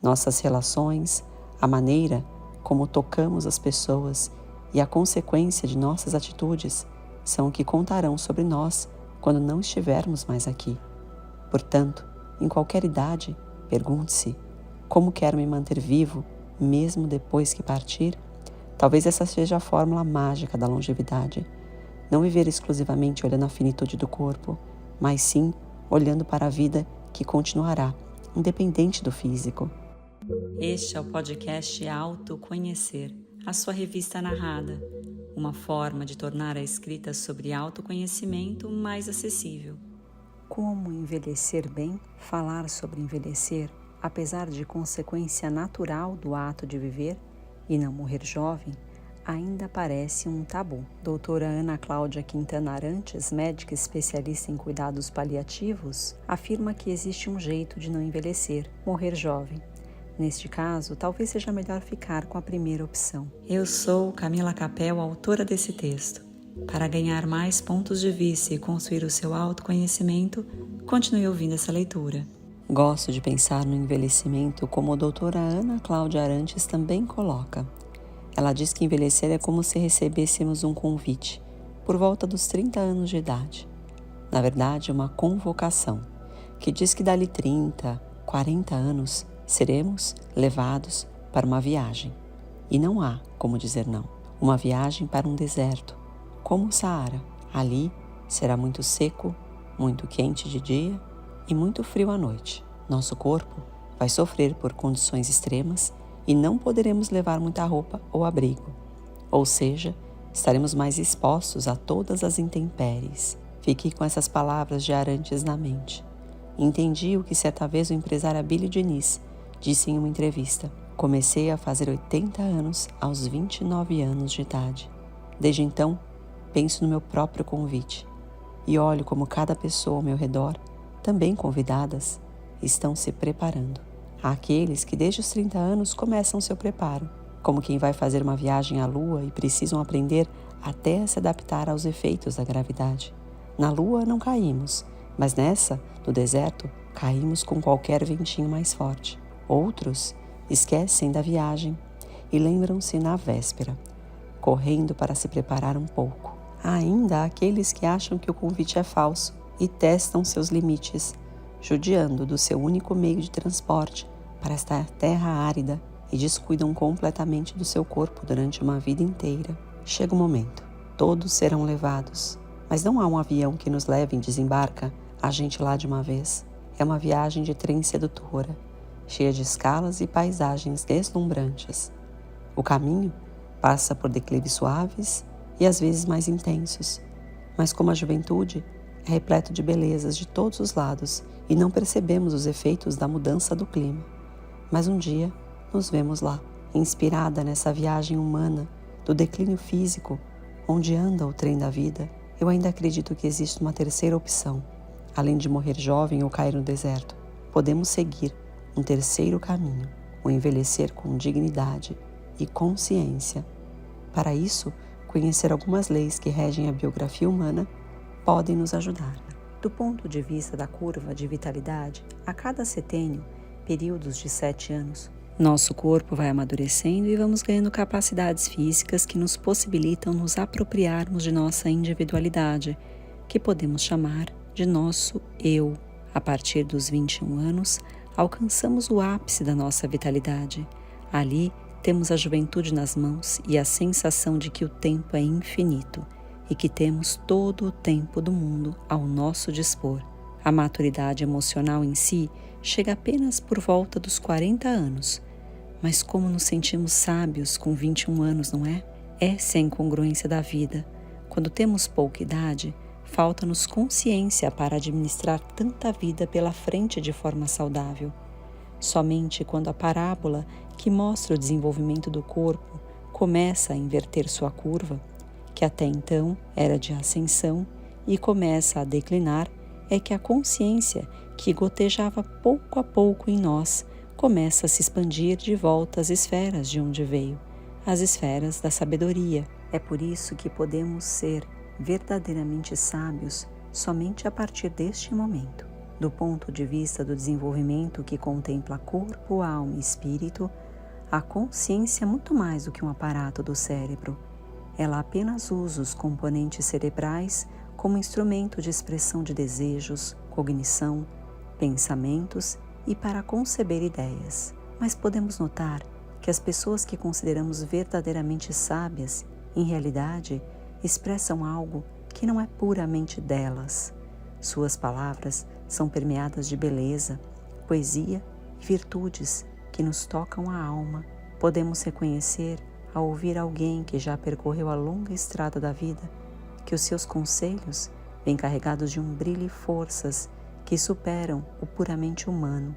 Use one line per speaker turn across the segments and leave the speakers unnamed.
Nossas relações, a maneira como tocamos as pessoas e a consequência de nossas atitudes são o que contarão sobre nós quando não estivermos mais aqui. Portanto, em qualquer idade, pergunte-se: como quero me manter vivo mesmo depois que partir? Talvez essa seja a fórmula mágica da longevidade. Não viver exclusivamente olhando a finitude do corpo, mas sim olhando para a vida que continuará, independente do físico. Este é o podcast Autoconhecer, a sua revista narrada, uma forma de tornar a escrita sobre autoconhecimento mais acessível. Como envelhecer bem? Falar sobre envelhecer, apesar de consequência natural do ato de viver e não morrer jovem, ainda parece um tabu. Doutora Ana Cláudia Quintana Arantes, médica especialista em cuidados paliativos, afirma que existe um jeito de não envelhecer, morrer jovem. Neste caso, talvez seja melhor ficar com a primeira opção. Eu sou Camila Capel, autora desse texto. Para ganhar mais pontos de vista e construir o seu autoconhecimento, continue ouvindo essa leitura. Gosto de pensar no envelhecimento como a doutora Ana Cláudia Arantes também coloca. Ela diz que envelhecer é como se recebêssemos um convite, por volta dos 30 anos de idade. Na verdade, uma convocação, que diz que dali 30, 40 anos, seremos levados para uma viagem. E não há como dizer não. Uma viagem para um deserto, como o Saara. Ali será muito seco, muito quente de dia e muito frio à noite. Nosso corpo vai sofrer por condições extremas e não poderemos levar muita roupa ou abrigo. Ou seja, estaremos mais expostos a todas as intempéries. Fiquei com essas palavras de Arantes na mente. Entendi o que certa vez o empresário Abílio Diniz disse em uma entrevista. Comecei a fazer 80 anos aos 29 anos de idade. Desde então, penso no meu próprio convite e olho como cada pessoa ao meu redor, também convidadas, estão se preparando. Há aqueles que desde os 30 anos começam seu preparo, como quem vai fazer uma viagem à Lua e precisam aprender até se adaptar aos efeitos da gravidade. Na Lua não caímos, mas nessa, no deserto, caímos com qualquer ventinho mais forte. Outros esquecem da viagem e lembram-se na véspera, correndo para se preparar um pouco. Há ainda aqueles que acham que o convite é falso e testam seus limites, judiando do seu único meio de transporte para esta terra árida e descuidam completamente do seu corpo durante uma vida inteira. Chega o momento, todos serão levados, mas não há um avião que nos leve e desembarca a gente lá de uma vez. É uma viagem de trem sedutora, cheia de escalas e paisagens deslumbrantes. O caminho passa por declives suaves e às vezes mais intensos, mas como a juventude, é repleto de belezas de todos os lados e não percebemos os efeitos da mudança do clima. Mas um dia nos vemos lá, inspirada nessa viagem humana do declínio físico, onde anda o trem da vida. Eu ainda acredito que existe uma terceira opção. Além de morrer jovem ou cair no deserto, podemos seguir um terceiro caminho, o envelhecer com dignidade e consciência. Para isso, conhecer algumas leis que regem a biografia humana podem nos ajudar. Do ponto de vista da curva de vitalidade, a cada setênio, períodos de 7 anos, nosso corpo vai amadurecendo e vamos ganhando capacidades físicas que nos possibilitam nos apropriarmos de nossa individualidade, que podemos chamar de nosso eu. A partir dos 21 anos, alcançamos o ápice da nossa vitalidade. Ali, temos a juventude nas mãos e a sensação de que o tempo é infinito e que temos todo o tempo do mundo ao nosso dispor. A maturidade emocional em si chega apenas por volta dos 40 anos. Mas como nos sentimos sábios com 21 anos, não é? Essa é a incongruência da vida. Quando temos pouca idade, falta-nos consciência para administrar tanta vida pela frente de forma saudável. Somente quando a parábola que mostra o desenvolvimento do corpo começa a inverter sua curva, que até então era de ascensão, e começa a declinar, é que a consciência, que gotejava pouco a pouco em nós, começa a se expandir de volta às esferas de onde veio, as esferas da sabedoria. É por isso que podemos ser verdadeiramente sábios somente a partir deste momento. Do ponto de vista do desenvolvimento que contempla corpo, alma e espírito, a consciência é muito mais do que um aparato do cérebro. Ela apenas usa os componentes cerebrais como instrumento de expressão de desejos, cognição, pensamentos e para conceber ideias. Mas podemos notar que as pessoas que consideramos verdadeiramente sábias, em realidade, expressam algo que não é puramente delas. Suas palavras são permeadas de beleza, poesia e virtudes que nos tocam a alma. Podemos reconhecer, ao ouvir alguém que já percorreu a longa estrada da vida, que os seus conselhos vêm carregados de um brilho e forças que superam o puramente humano.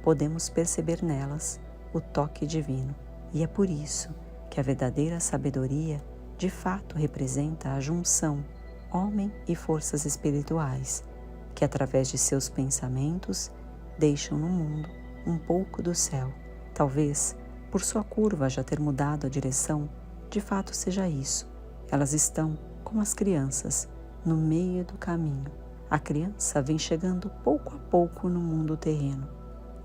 Podemos perceber nelas o toque divino. E é por isso que a verdadeira sabedoria de fato representa a junção homem e forças espirituais, que através de seus pensamentos deixam no mundo um pouco do céu. Talvez, por sua curva já ter mudado a direção, de fato seja isso. Elas estão, como as crianças, no meio do caminho. A criança vem chegando pouco a pouco no mundo terreno,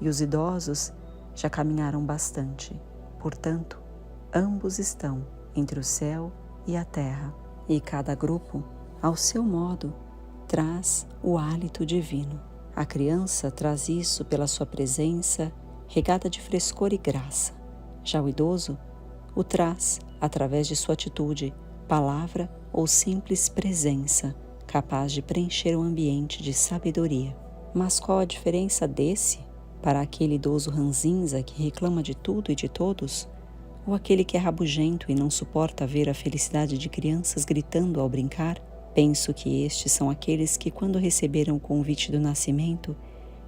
e os idosos já caminharam bastante. Portanto, ambos estão entre o céu e a terra, e cada grupo, ao seu modo, traz o hálito divino. A criança traz isso pela sua presença, regada de frescor e graça. Já o idoso o traz através de sua atitude, palavra ou simples presença, capaz de preencher o ambiente de sabedoria. Mas qual a diferença desse para aquele idoso ranzinza que reclama de tudo e de todos? Ou aquele que é rabugento e não suporta ver a felicidade de crianças gritando ao brincar? Penso que estes são aqueles que, quando receberam o convite do nascimento,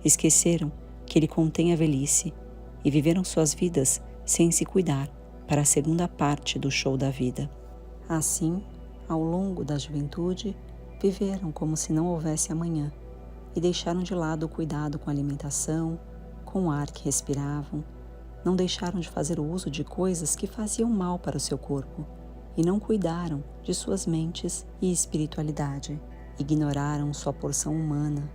esqueceram que ele contém a velhice e viveram suas vidas sem se cuidar para a segunda parte do show da vida. Assim, ao longo da juventude, viveram como se não houvesse amanhã e deixaram de lado o cuidado com a alimentação, com o ar que respiravam, não deixaram de fazer o uso de coisas que faziam mal para o seu corpo e não cuidaram de suas mentes e espiritualidade. Ignoraram sua porção humana,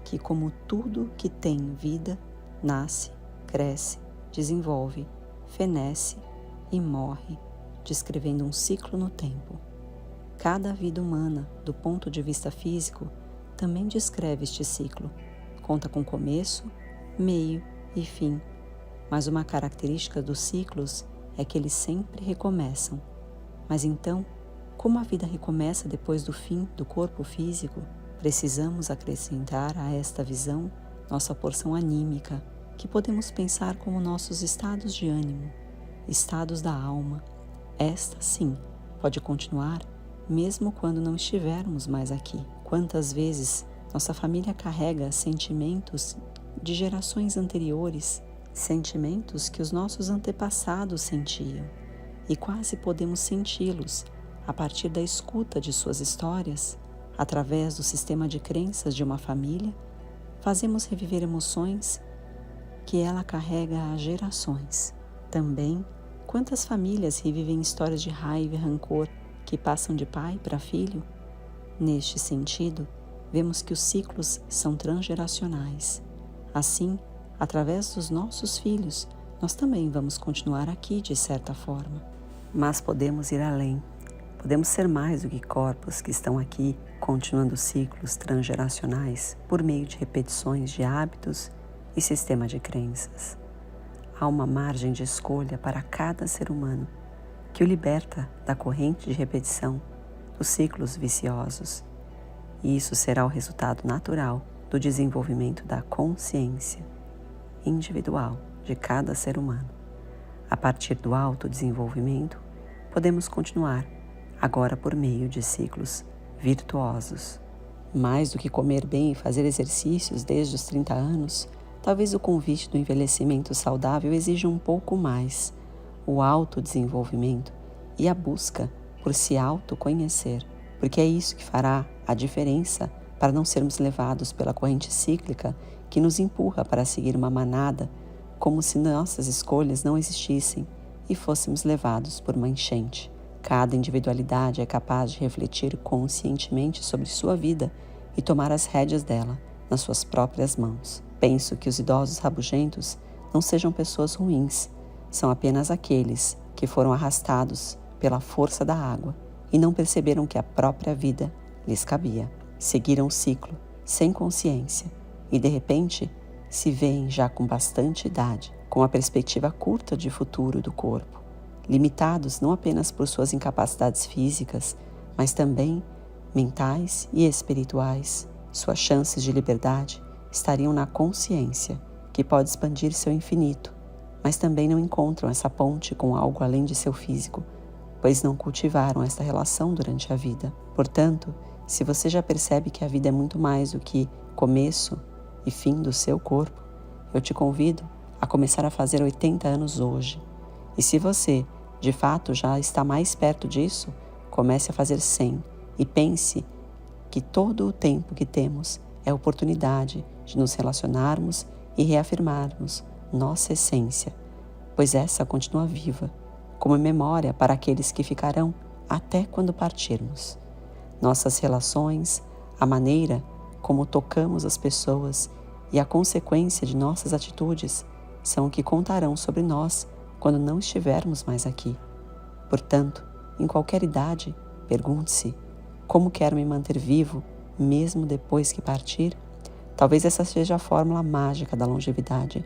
que, como tudo que tem vida, nasce, cresce, desenvolve, fenece e morre, descrevendo um ciclo no tempo. Cada vida humana, do ponto de vista físico, também descreve este ciclo. Conta com começo, meio e fim. Mas uma característica dos ciclos é que eles sempre recomeçam. Mas então, como a vida recomeça depois do fim do corpo físico, precisamos acrescentar a esta visão nossa porção anímica, que podemos pensar como nossos estados de ânimo, estados da alma. Esta, sim, pode continuar mesmo quando não estivermos mais aqui. Quantas vezes nossa família carrega sentimentos de gerações anteriores, sentimentos que os nossos antepassados sentiam, e quase podemos senti-los a partir da escuta de suas histórias. Através do sistema de crenças de uma família, fazemos reviver emoções que ela carrega há gerações. Também, quantas famílias revivem histórias de raiva e rancor que passam de pai para filho? Neste sentido, vemos que os ciclos são transgeracionais. Assim, através dos nossos filhos, nós também vamos continuar aqui de certa forma. Mas podemos ir além. Podemos ser mais do que corpos que estão aqui, continuando ciclos transgeracionais por meio de repetições de hábitos e sistema de crenças. Há uma margem de escolha para cada ser humano que o liberta da corrente de repetição dos ciclos viciosos. E isso será o resultado natural do desenvolvimento da consciência individual de cada ser humano. A partir do autodesenvolvimento, podemos continuar, agora por meio de ciclos virtuosos. Mais do que comer bem e fazer exercícios desde os 30 anos, talvez o convite do envelhecimento saudável exija um pouco mais: o autodesenvolvimento e a busca por se autoconhecer, porque é isso que fará a diferença para não sermos levados pela corrente cíclica que nos empurra para seguir uma manada, como se nossas escolhas não existissem e fôssemos levados por uma enchente. Cada individualidade é capaz de refletir conscientemente sobre sua vida e tomar as rédeas dela, nas suas próprias mãos. Penso que os idosos rabugentos não sejam pessoas ruins, são apenas aqueles que foram arrastados pela força da água e não perceberam que a própria vida lhes cabia. Seguiram o ciclo, sem consciência, e de repente se veem já com bastante idade, com a perspectiva curta de futuro do corpo, limitados não apenas por suas incapacidades físicas, mas também mentais e espirituais. Suas chances de liberdade estariam na consciência, que pode expandir seu infinito, mas também não encontram essa ponte com algo além de seu físico, pois não cultivaram esta relação durante a vida. Portanto, se você já percebe que a vida é muito mais do que começo e fim do seu corpo, eu te convido a começar a fazer 80 anos hoje. E se você, de fato, já está mais perto disso, comece a fazer 100 e pense que todo o tempo que temos é oportunidade de nos relacionarmos e reafirmarmos nossa essência, pois essa continua viva, como memória para aqueles que ficarão até quando partirmos. Nossas relações, a maneira como tocamos as pessoas e a consequência de nossas atitudes são o que contarão sobre nós quando não estivermos mais aqui. Portanto, em qualquer idade, pergunte-se: como quero me manter vivo mesmo depois que partir? Talvez essa seja a fórmula mágica da longevidade.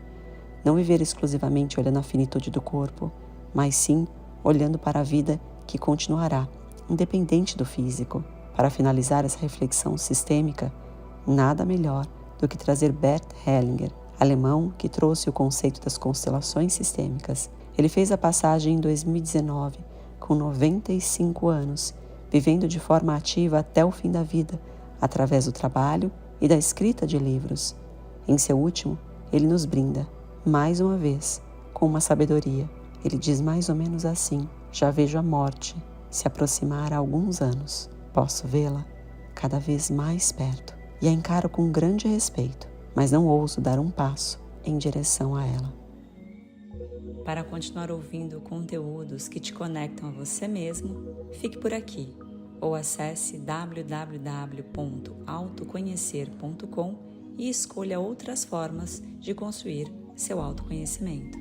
Não viver exclusivamente olhando a finitude do corpo, mas sim olhando para a vida que continuará, independente do físico. Para finalizar essa reflexão sistêmica, nada melhor do que trazer Bert Hellinger, alemão que trouxe o conceito das constelações sistêmicas. Ele fez a passagem em 2019, com 95 anos, vivendo de forma ativa até o fim da vida, através do trabalho e da escrita de livros. Em seu último, ele nos brinda, mais uma vez, com uma sabedoria. Ele diz mais ou menos assim: já vejo a morte se aproximar há alguns anos. Posso vê-la cada vez mais perto e a encaro com grande respeito, mas não ouso dar um passo em direção a ela. Para continuar ouvindo conteúdos que te conectam a você mesmo, fique por aqui ou acesse www.autoconhecer.com e escolha outras formas de construir seu autoconhecimento.